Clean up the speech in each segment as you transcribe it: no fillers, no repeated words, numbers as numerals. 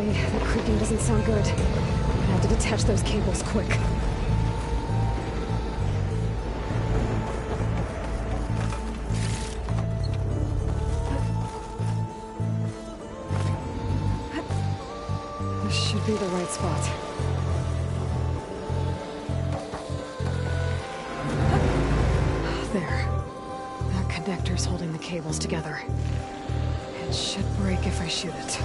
Okay, that creaking doesn't sound good. I'm gonna have to detach those cables quick. This should be the right spot. There. That connector's holding the cables together. It should break if I shoot it.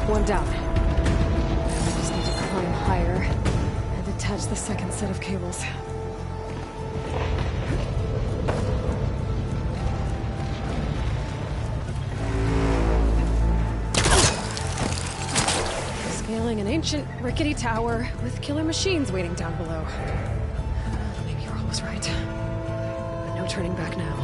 One down. I just need to climb higher and detach the second set of cables. Scaling an ancient, rickety tower with killer machines waiting down below. Maybe Earl was right. But no turning back now.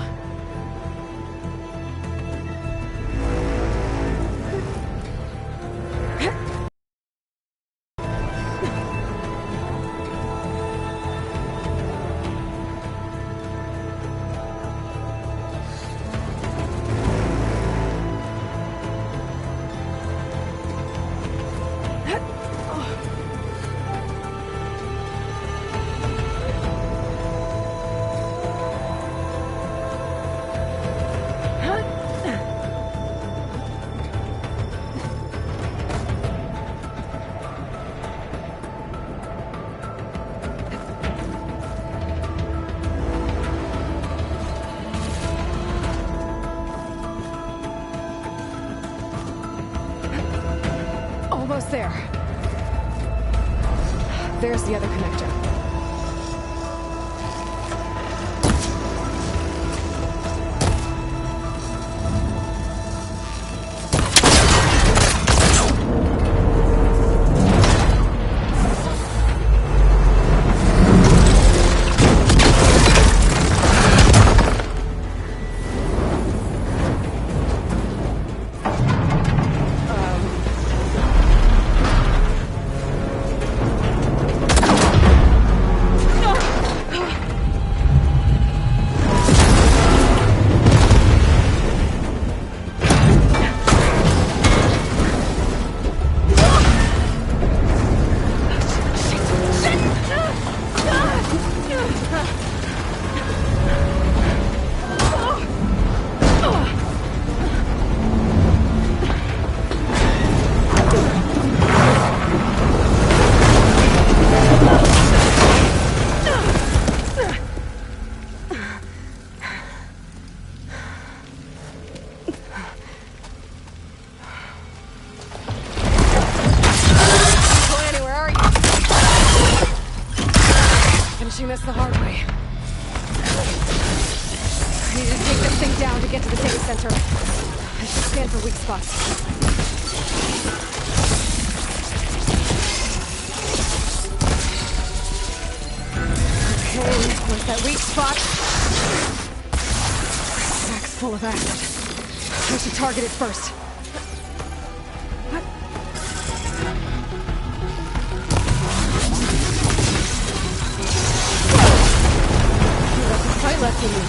Almost there. There's the other connector. Finishing this the hard way. I need to take this thing down to get to the data center. I should scan for weak spots. Okay, where's that weak spot? Sack's full of acid. I should target it first. Right left in you.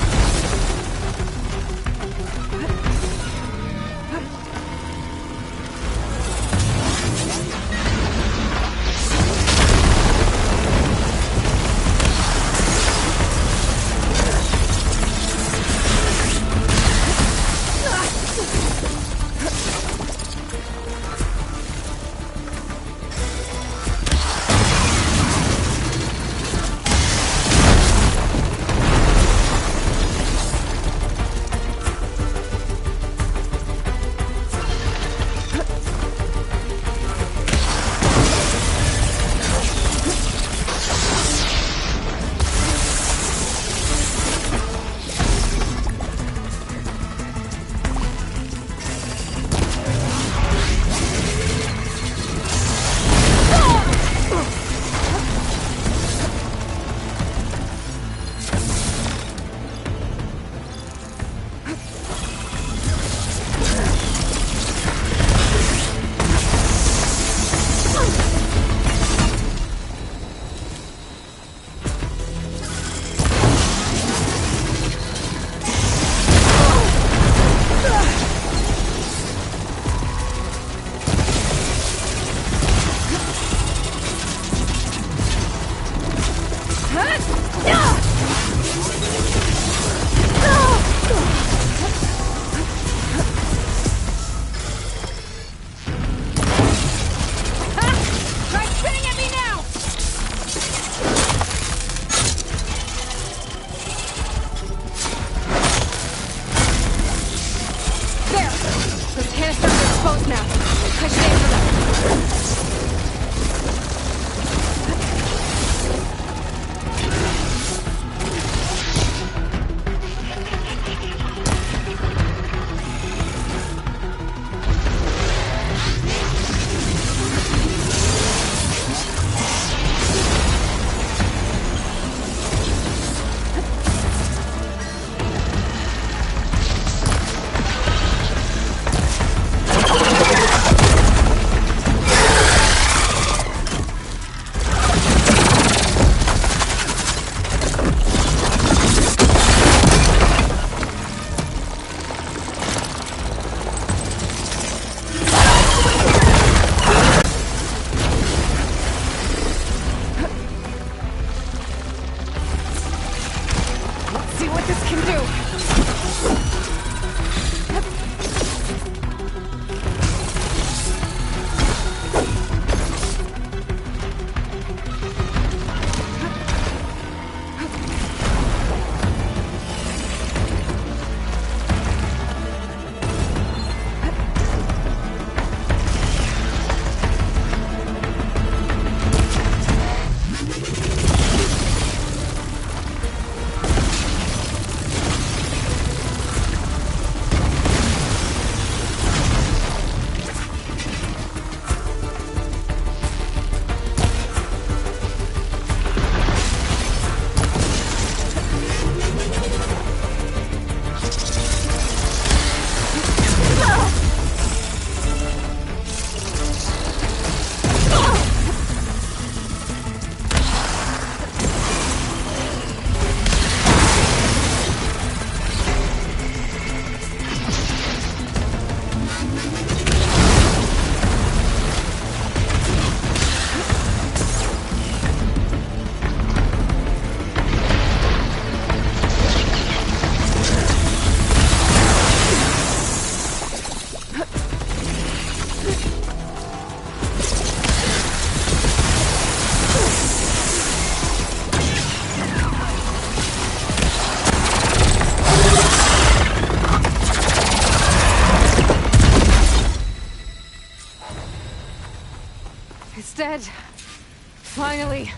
It's dead. Finally.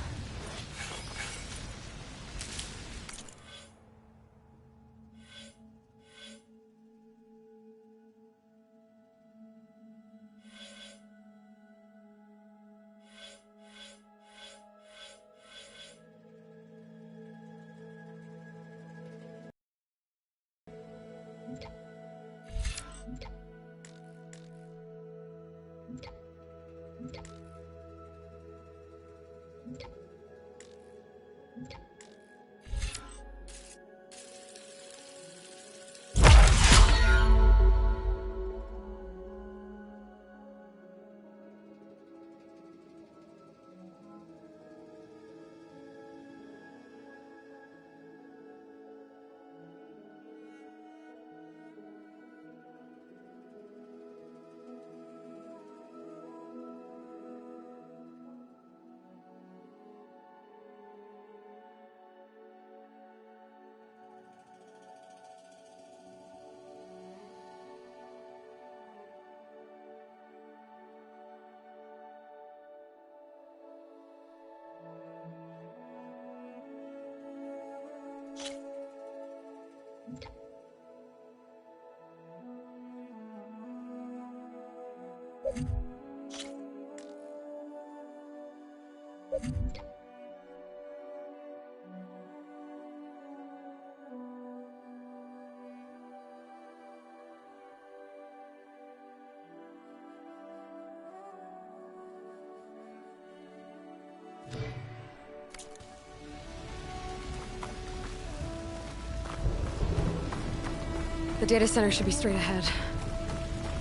The data center should be straight ahead.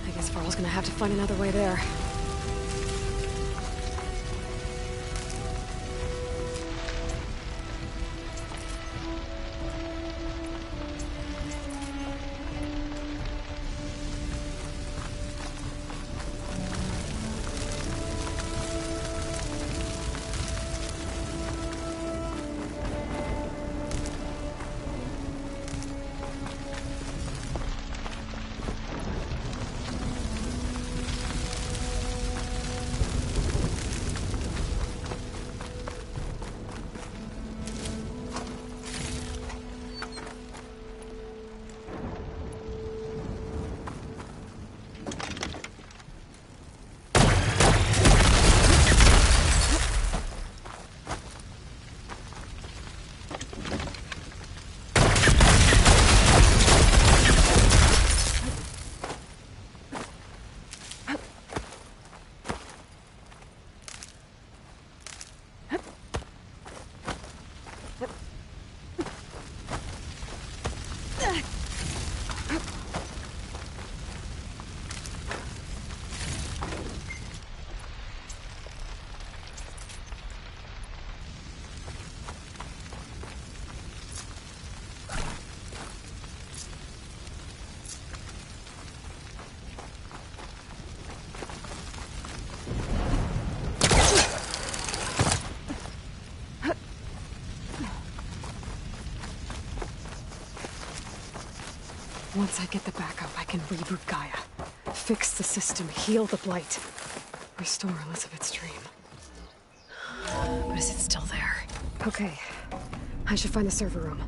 I guess Varl's gonna have to find another way there. Once I get the backup, I can reboot Gaia. Fix the system, heal the Blight. Restore Elizabeth's dream. But is it still there? Okay. I should find the server room.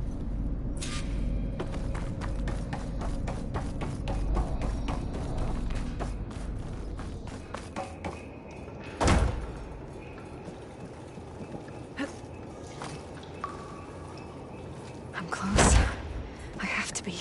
I'm close. I have to be.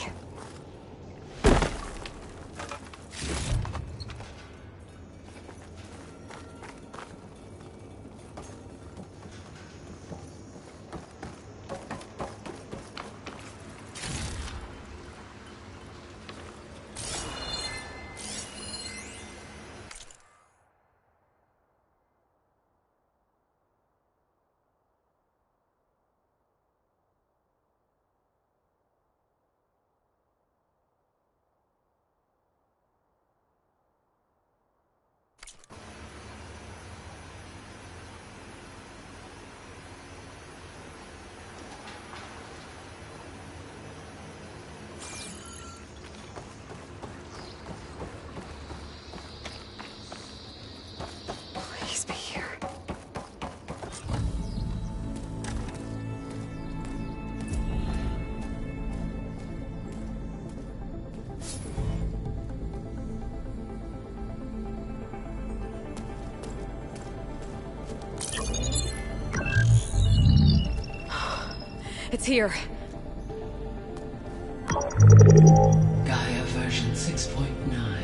It's here. Gaia version 6.9.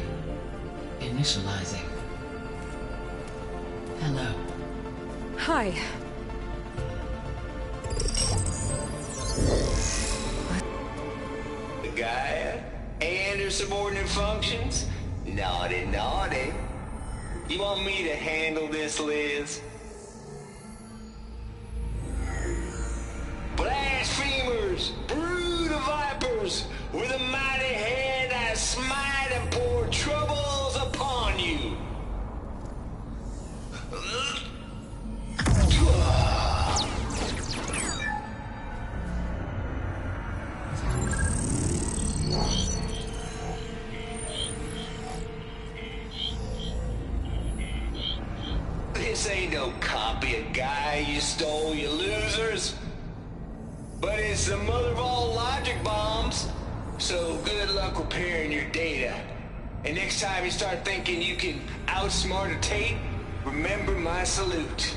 Initializing. Hello. Hi. Gaia and her subordinate functions? Naughty, naughty. You want me to handle this, Liz? Blasphemers, brood of vipers, with a mighty hand I smite and pour troubles upon you. This ain't no copy of Gaia you stole, you losers. But it's the mother of all logic bombs. So good luck repairing your data. And next time you start thinking you can outsmart a Tate, remember my salute.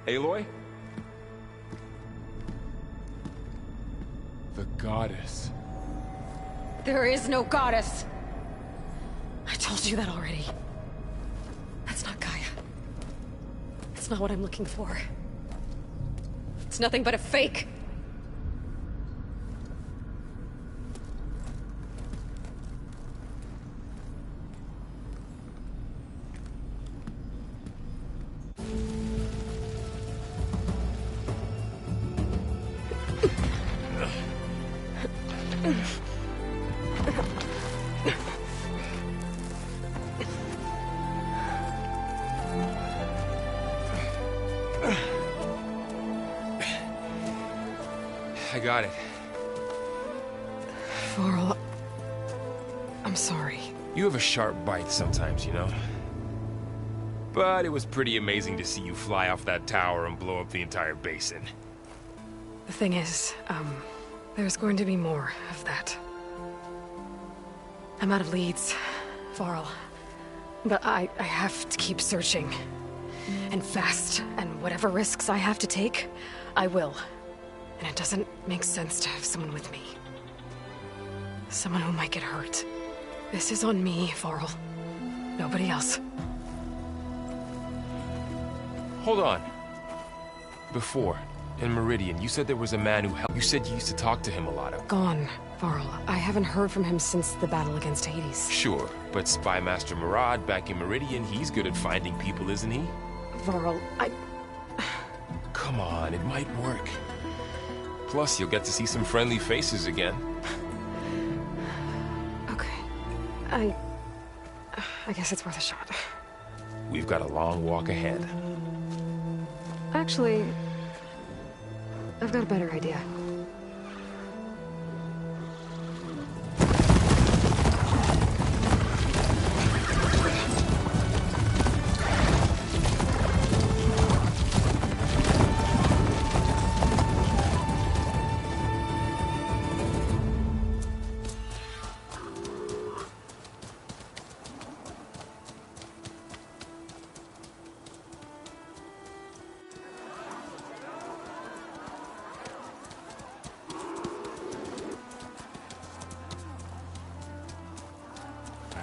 Aloy? The goddess. There is no goddess. I told you that already. That's not Gaia. It's not what I'm looking for. It's nothing but a fake. I got it. Varl, I'm sorry. You have a sharp bite sometimes, you know? But it was pretty amazing to see you fly off that tower and blow up the entire basin. The thing is, there's going to be more of that. I'm out of leads, Varl. But I have to keep searching. And fast, and whatever risks I have to take, I will. And it doesn't make sense to have someone with me. Someone who might get hurt. This is on me, Varl. Nobody else. Hold on. Before, in Meridian, you said there was a man who helped. You said you used to talk to him a lot. Gone, Varl. I haven't heard from him since the battle against Hades. Sure, but Spy Master Murad back in Meridian, he's good at finding people, isn't he? Varl, Come on, it might work. Plus, you'll get to see some friendly faces again. Okay. I guess it's worth a shot. We've got a long walk ahead. Actually, I've got a better idea.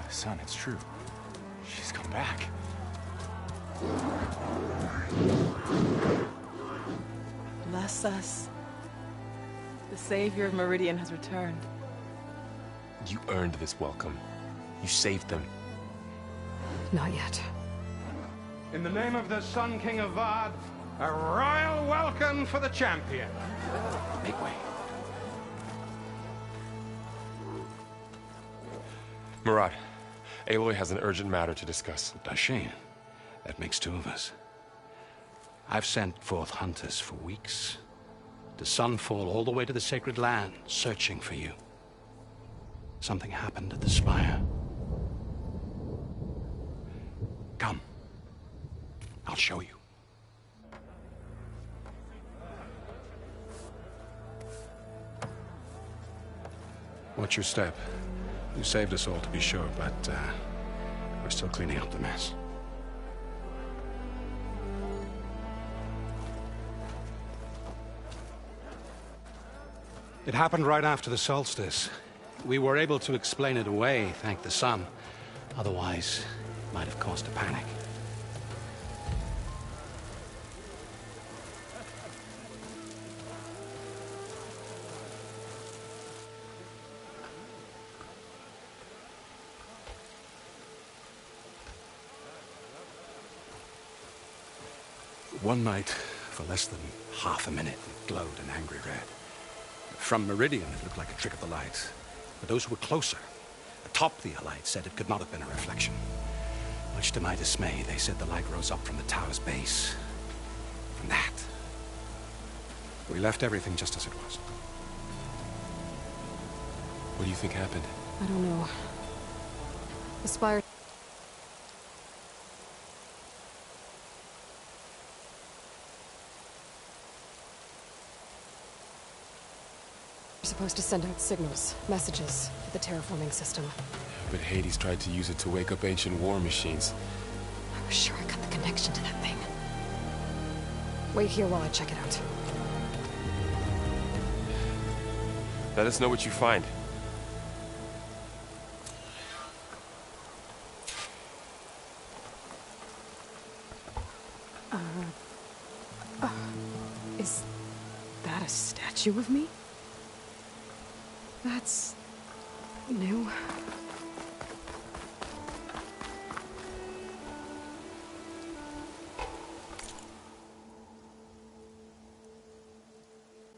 Son, it's true. She's come back. Bless us. The Savior of Meridian has returned. You earned this welcome. You saved them. Not yet. In the name of the Sun King of Vard, a royal welcome for the champion. Make way. Murad, Aloy has an urgent matter to discuss. Dashane, that makes two of us. I've sent forth hunters for weeks, to Sunfall all the way to the Sacred Land, searching for you. Something happened at the Spire. Come. I'll show you. Watch your step. You saved us all, to be sure, but we're still cleaning up the mess. It happened right after the solstice. We were able to explain it away, thank the sun. Otherwise, it might have caused a panic. One night, for less than half a minute, it glowed an angry red. From Meridian, it looked like a trick of the light. But those who were closer, atop the light, said it could not have been a reflection. Much to my dismay, they said the light rose up from the tower's base. From that. We left everything just as it was. What do you think happened? I don't know. The spire... supposed to send out signals, messages to the terraforming system. But Hades tried to use it to wake up ancient war machines. I was sure I got the connection to that thing. Wait here while I check it out. Let us know what you find. Is that a statue of me? That's... new.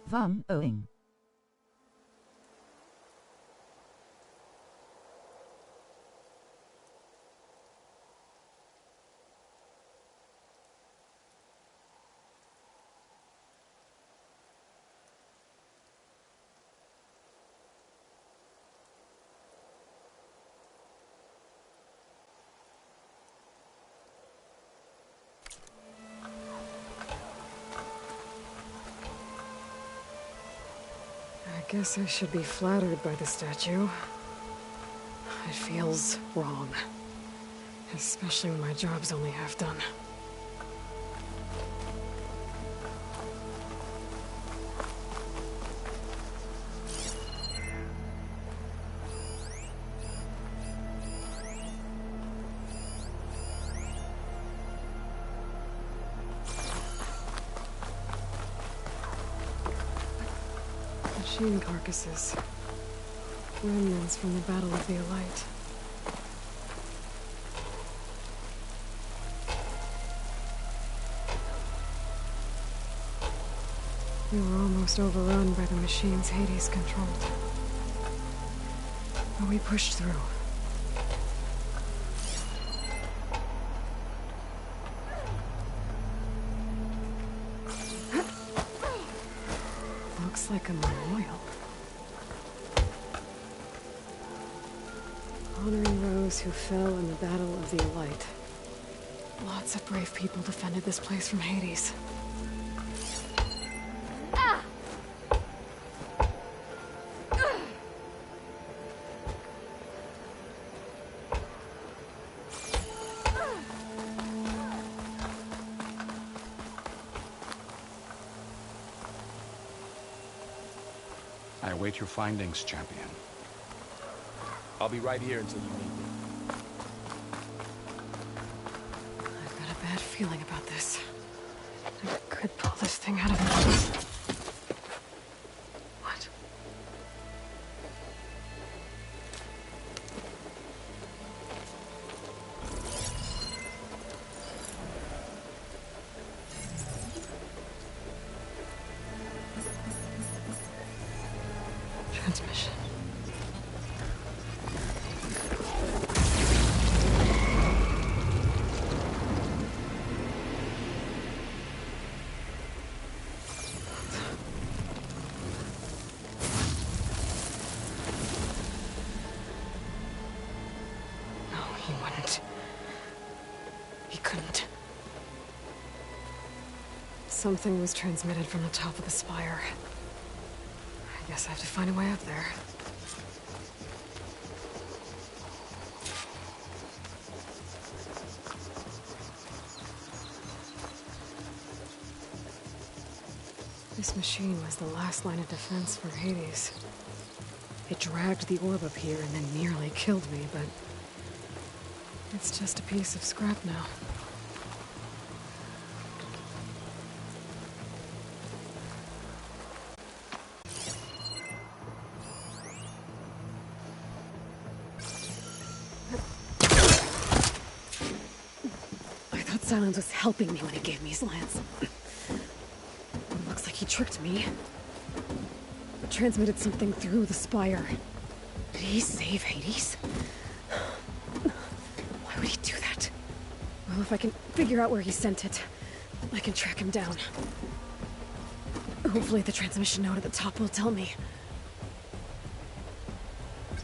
Van Oing. I guess I should be flattered by the statue. It feels wrong. Especially when my job's only half done. Machine carcasses. Remnants from the Battle of the Elite. We were almost overrun by the machines Hades controlled. But we pushed through. Looks like a memorial. Honoring those who fell in the Battle of the Elite. Lots of brave people defended this place from Hades. I await your findings, champion. I'll be right here until you need me. I've got a bad feeling about this. I could pull this thing out of me. What? Transmission. No, he wouldn't. He couldn't. Something was transmitted from the top of the spire. I guess I have to find a way up there. This machine was the last line of defense for Hades. It dragged the orb up here and then nearly killed me, but it's just a piece of scrap now. I thought Silence was helping me when he gave me his lance. Looks like he tricked me. Transmitted something through the spire. Did he save Hades? Why would he do that? Well, if I can figure out where he sent it, I can track him down. Hopefully the transmission note at the top will tell me.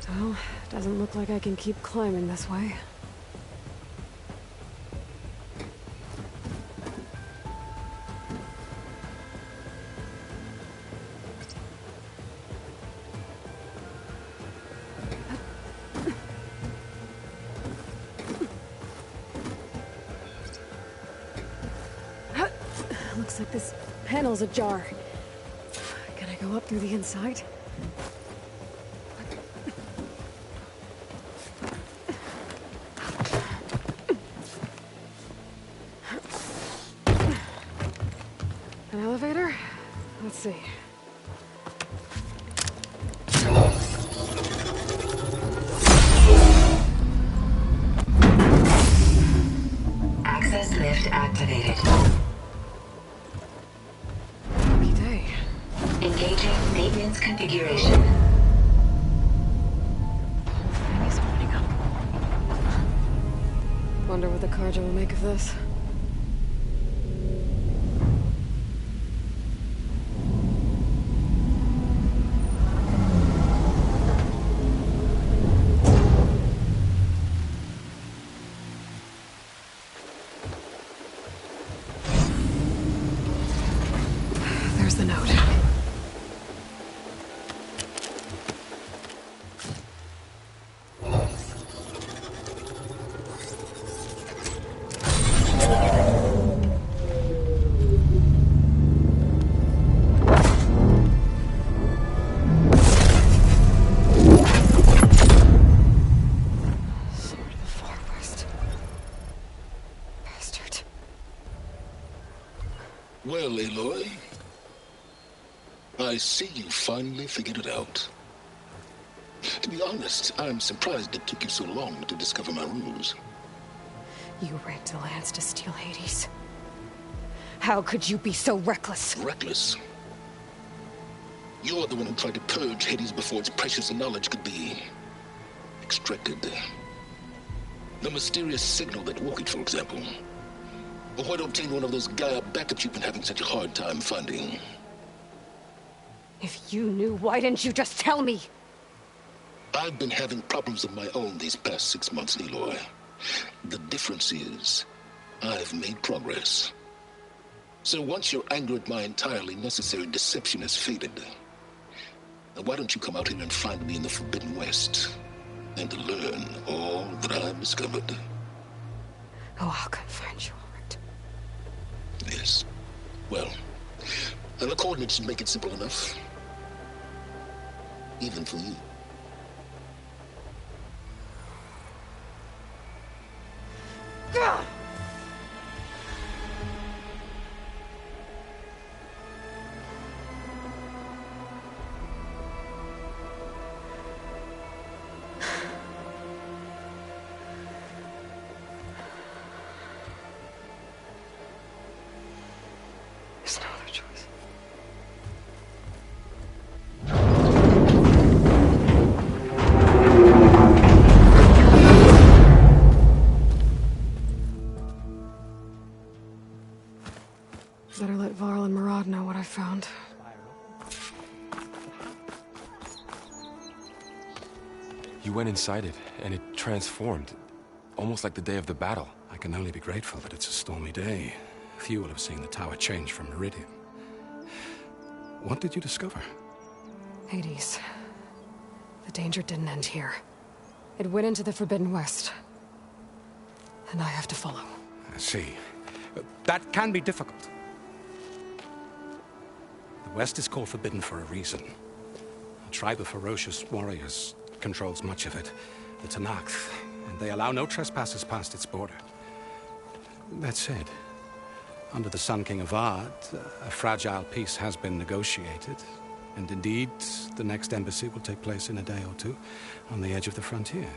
Well, doesn't look like I can keep climbing this way. Looks like this panel's ajar. Can I go up through the inside? An elevator? Let's see. Access lift activated. Engaging maintenance configuration. Thing is opening up. Wonder what the Carja will make of this. There's the note. Well, Aloy, I see you finally figured it out. To be honest, I'm surprised it took you so long to discover my ruse. You rigged the lance to steal Hades. How could you be so reckless? Reckless? You're the one who tried to purge Hades before its precious knowledge could be extracted. The mysterious signal that woke it, for example. Or why to obtain one of those Gaia backups you've been having such a hard time finding? If you knew, why didn't you just tell me? I've been having problems of my own these past 6 months, Aloy. The difference is, I've made progress. So once your anger at my entirely necessary deception has faded, why don't you come out here and find me in the Forbidden West, and learn all that I've discovered? Oh, I'll come find you, all right. Yes. Well, and the coordinates should make it simple enough. Even for you. Gah! There's no other choice. Better let Varl and Murad know what I found. You went inside it, and it transformed. Almost like the day of the battle. I can only be grateful that it's a stormy day. Few will have seen the tower change from Meridian. What did you discover? Hades. The danger didn't end here. It went into the Forbidden West. And I have to follow. I see. That can be difficult. The West is called Forbidden for a reason. A tribe of ferocious warriors controls much of it, the Tenakth, and they allow no trespassers past its border. That said, under the Sun King Avad, a fragile peace has been negotiated, and indeed, the next embassy will take place in a day or two on the edge of the frontier.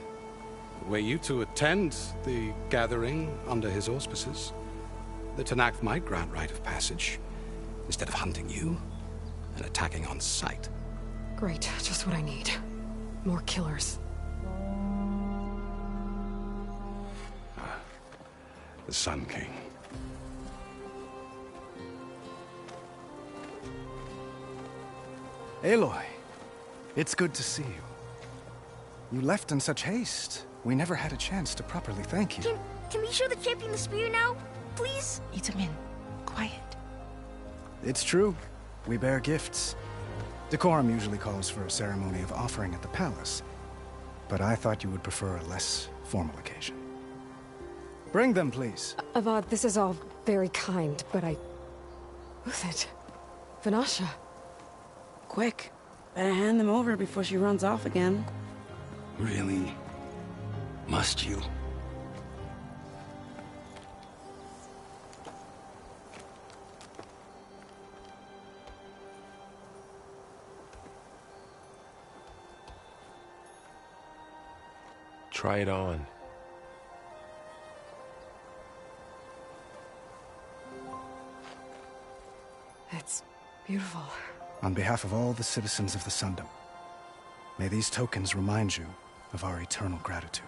Were you to attend the gathering under his auspices, the Tenakth might grant right of passage, instead of hunting you and attacking on sight. Great, just what I need. More killers. The Sun King. Aloy, it's good to see you. You left in such haste. We never had a chance to properly thank you. Can we show the champion the spear now? Please? Itamen, quiet. It's true. We bear gifts. Decorum usually calls for a ceremony of offering at the palace, but I thought you would prefer a less formal occasion. Bring them, please. Avad, this is all very kind, but Who's it? Vanasha. Quick. Better hand them over before she runs off again. Really? Must you? Try it on. It's beautiful. On behalf of all the citizens of the Sundom, may these tokens remind you of our eternal gratitude.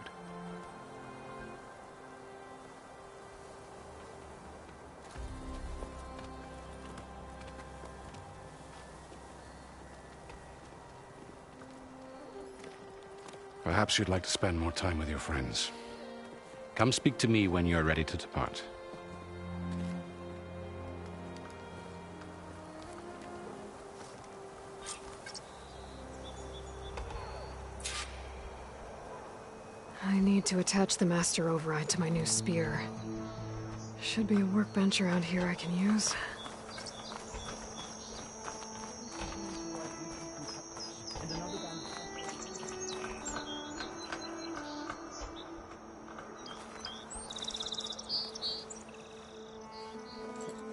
Perhaps you'd like to spend more time with your friends. Come speak to me when you're ready to depart. I need to attach the Master Override to my new spear. Should be a workbench around here I can use.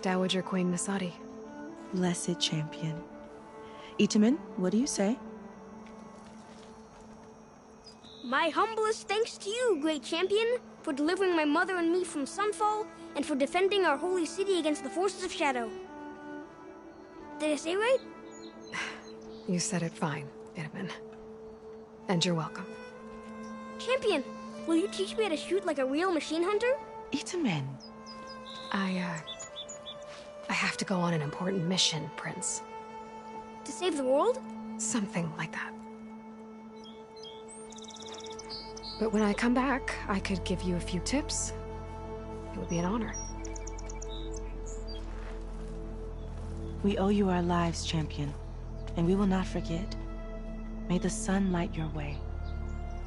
Dowager Queen Nasadi. Blessed champion. Itamen, what do you say? My humblest thanks to you, great champion, for delivering my mother and me from Sunfall, and for defending our holy city against the forces of Shadow. Did I say right? You said it fine, Itamen. And you're welcome. Champion, will you teach me how to shoot like a real machine hunter? Itamen. I have to go on an important mission, Prince. To save the world? Something like that. But when I come back, I could give you a few tips. It would be an honor. We owe you our lives, champion, and we will not forget. May the sun light your way.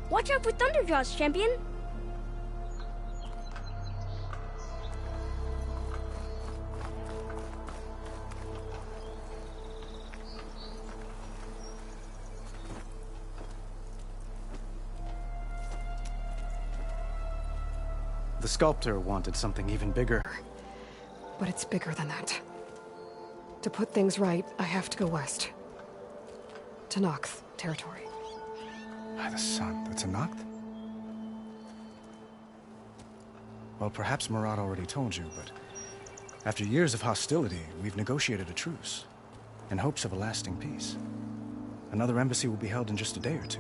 Watch out for Thunderjaws, champion! The sculptor wanted something even bigger. But it's bigger than that. To put things right, I have to go west. To Tenakth territory. By the sun, the Tenakth? Well, perhaps Murad already told you, but after years of hostility, we've negotiated a truce, in hopes of a lasting peace. Another embassy will be held in just a day or two.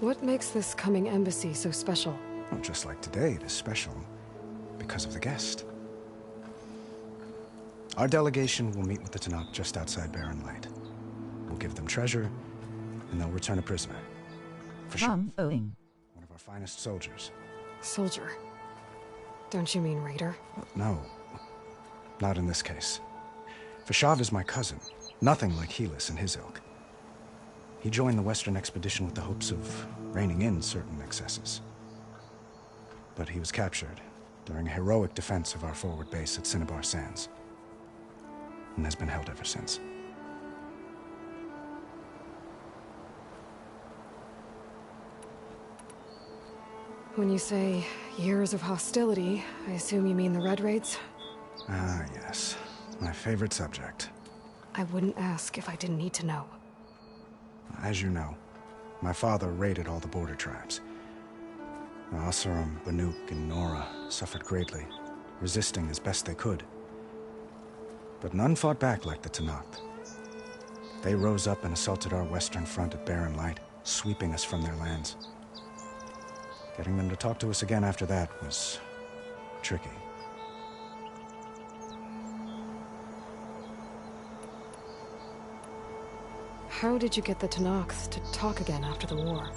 What makes this coming embassy so special? Well, just like today, it is special because of the guest. Our delegation will meet with the Tenakth just outside Barren Light. We'll give them treasure, and they'll return a prisoner. For sure. One of our finest soldiers. Soldier? Don't you mean raider? No. Not in this case. Fashav is my cousin. Nothing like Helis and his ilk. He joined the Western expedition with the hopes of reining in certain excesses. But he was captured during a heroic defense of our forward base at Cinnabar Sands, and has been held ever since. When you say years of hostility, I assume you mean the Red Raids? Ah, yes. My favorite subject. I wouldn't ask if I didn't need to know. As you know, my father raided all the border tribes. The Oseram, Banuk, and Nora suffered greatly, resisting as best they could. But none fought back like the Tenakth. They rose up and assaulted our western front at Barren Light, sweeping us from their lands. Getting them to talk to us again after that was tricky. How did you get the Tenakth to talk again after the war?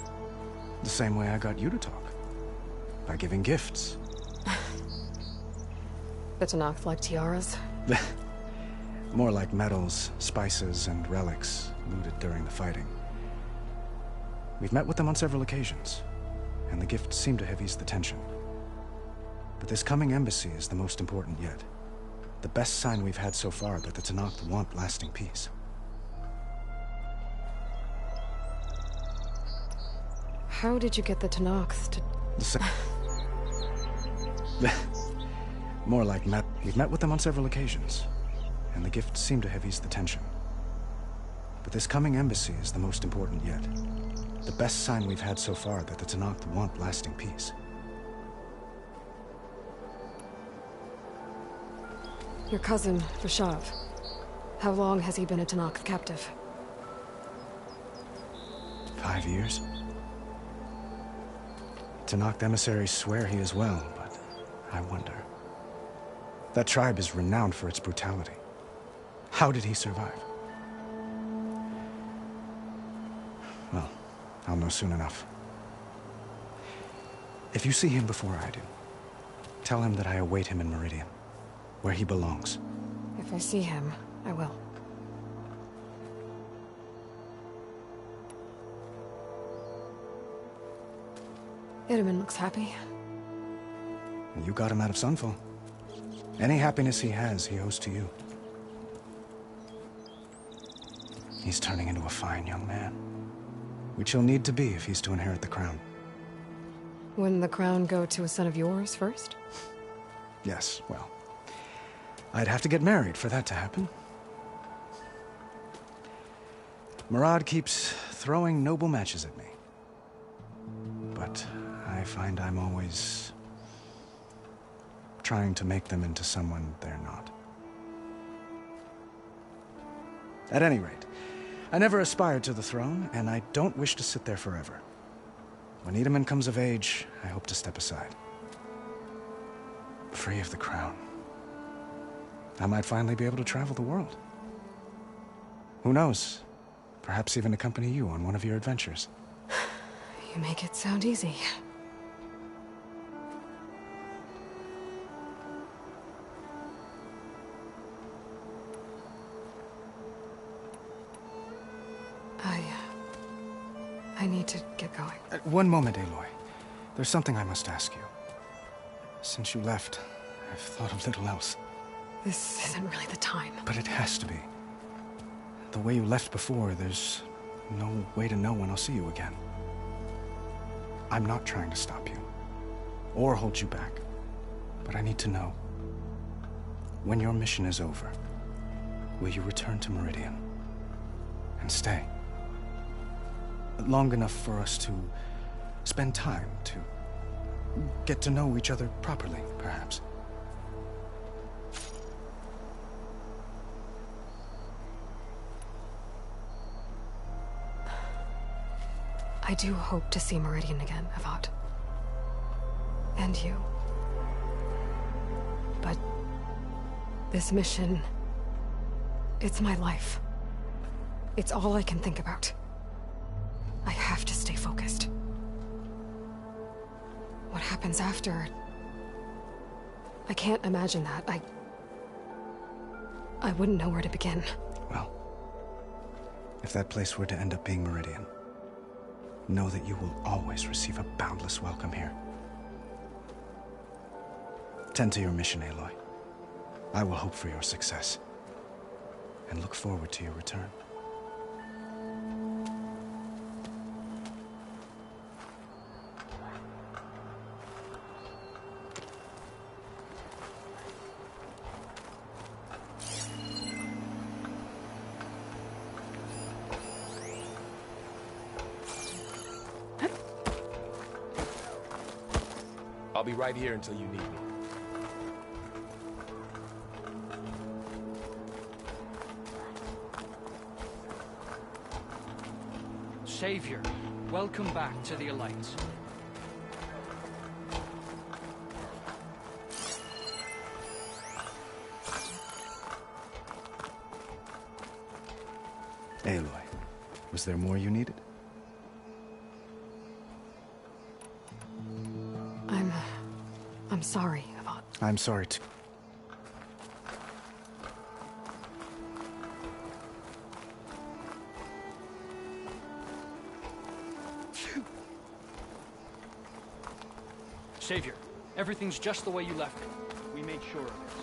The same way I got you to talk. By giving gifts. The Tenakth like tiaras? More like medals, spices, and relics looted during the fighting. We've met with them on several occasions, and the gifts seem to have eased the tension. But this coming embassy is the most important yet. The best sign we've had so far that the Tenakth want lasting peace. How did you get the Tenakth to... More like we've met with them on several occasions, and the gifts seem to have eased the tension. But this coming embassy is the most important yet. The best sign we've had so far that the Tenakth want lasting peace. Your cousin, Vashav. How long has he been a Tenakth captive? 5 years. Tenakth emissaries swear he is well, but I wonder. That tribe is renowned for its brutality. How did he survive? Well, I'll know soon enough. If you see him before I do, tell him that I await him in Meridian, where he belongs. If I see him, I will. Itamen looks happy. You got him out of Sunfall. Any happiness he has, he owes to you. He's turning into a fine young man, which he'll need to be if he's to inherit the crown. Wouldn't the crown go to a son of yours first? Yes, well, I'd have to get married for that to happen. Murad keeps throwing noble matches at me. But I find I'm always trying to make them into someone they're not. At any rate, I never aspired to the throne, and I don't wish to sit there forever. When Itamen comes of age, I hope to step aside. Free of the crown. I might finally be able to travel the world. Who knows? Perhaps even accompany you on one of your adventures. You make it sound easy. I need to get going. One moment, Aloy. There's something I must ask you. Since you left, I've thought of little else. This isn't really the time. But it has to be. The way you left before, there's no way to know when I'll see you again. I'm not trying to stop you, or hold you back. But I need to know, when your mission is over, will you return to Meridian? And stay? Long enough for us to spend time, to get to know each other properly, perhaps. I do hope to see Meridian again, Avad. And you. But this mission, it's my life. It's all I can think about. I have to stay focused. What happens after? I can't imagine that. I wouldn't know where to begin. Well, if that place were to end up being Meridian, know that you will always receive a boundless welcome here. Tend to your mission, Aloy. I will hope for your success, and look forward to your return. I'll be right here until you need me. Savior, welcome back to the Alliance. Aloy, was there more you needed? I'm sorry about... I'm sorry too. Savior, everything's just the way you left it. We made sure of this.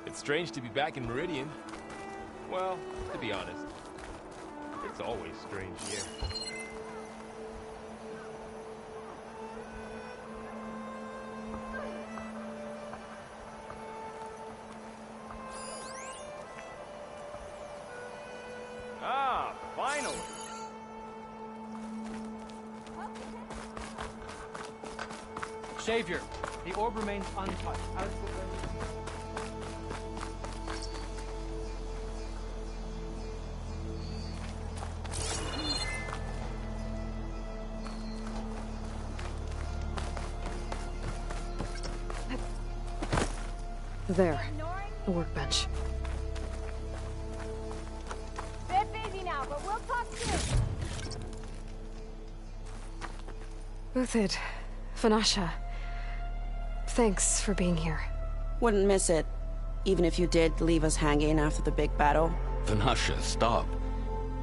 It's strange to be back in Meridian. Well, to be honest, it's always strange here. Ah, finally! Savior, the orb remains untouched. There. The workbench. Bit busy now, but we'll talk soon. Uthid, Vanasha, thanks for being here. Wouldn't miss it, even if you did leave us hanging after the big battle. Vanasha, stop.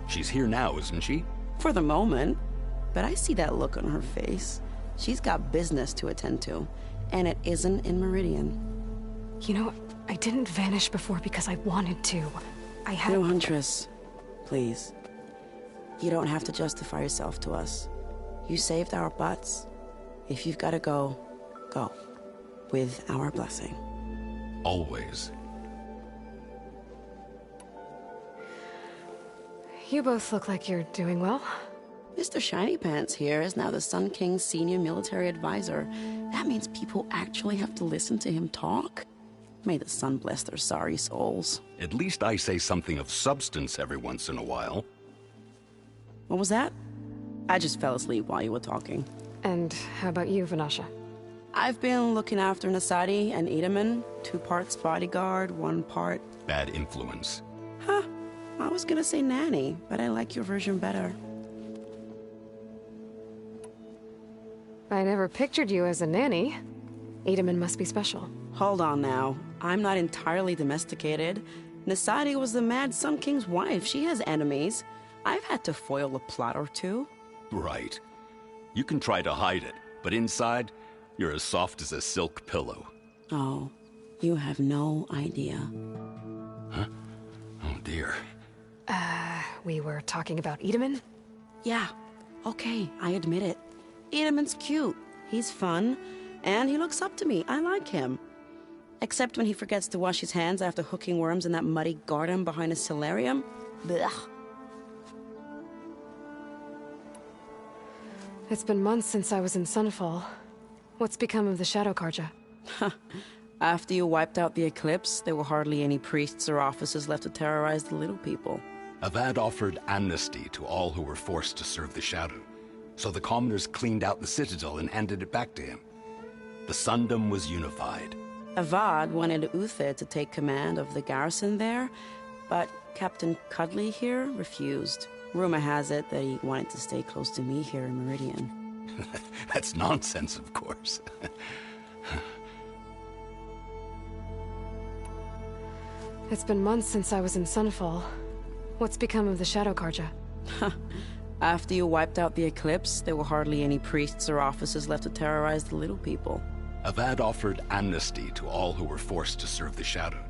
She's here now, isn't she? For the moment. But I see that look on her face. She's got business to attend to, and it isn't in Meridian. You know, I didn't vanish before because I wanted to. I had... No, Huntress. Please. You don't have to justify yourself to us. You saved our butts. If you've got to go, go. With our blessing. Always. You both look like you're doing well. Mr. Shiny Pants here is now the Sun King's senior military advisor. That means people actually have to listen to him talk? May the sun bless their sorry souls. At least I say something of substance every once in a while. What was that? I just fell asleep while you were talking. And how about you, Vanasha? I've been looking after Nasadi and Edaman. 2 parts bodyguard, 1 part... Bad influence. Huh. I was gonna say nanny, but I like your version better. I never pictured you as a nanny. Edaman must be special. Hold on now. I'm not entirely domesticated. Nasadi was the Mad Sun King's wife. She has enemies. I've had to foil a plot or 2. Right. You can try to hide it, but inside, you're as soft as a silk pillow. Oh, you have no idea. Huh? Oh dear. We were talking about Edaman? Yeah. Okay, I admit it. Edaman's cute. He's fun. And he looks up to me. I like him. Except when he forgets to wash his hands after hooking worms in that muddy garden behind a solarium. Blech. It's been months since I was in Sunfall. What's become of the Shadow Carja? After you wiped out the Eclipse, there were hardly any priests or officers left to terrorize the little people. Avad offered amnesty to all who were forced to serve the Shadow. So the commoners cleaned out the Citadel and handed it back to him. The Sundom was unified. Avad wanted Uthid to take command of the garrison there, but Captain Cudley here refused. Rumor has it that he wanted to stay close to me here in Meridian. That's nonsense, of course. It's been months since I was in Sunfall. What's become of the Shadow Carja? After you wiped out the Eclipse, there were hardly any priests or officers left to terrorize the little people. Avad offered amnesty to all who were forced to serve the Shadow.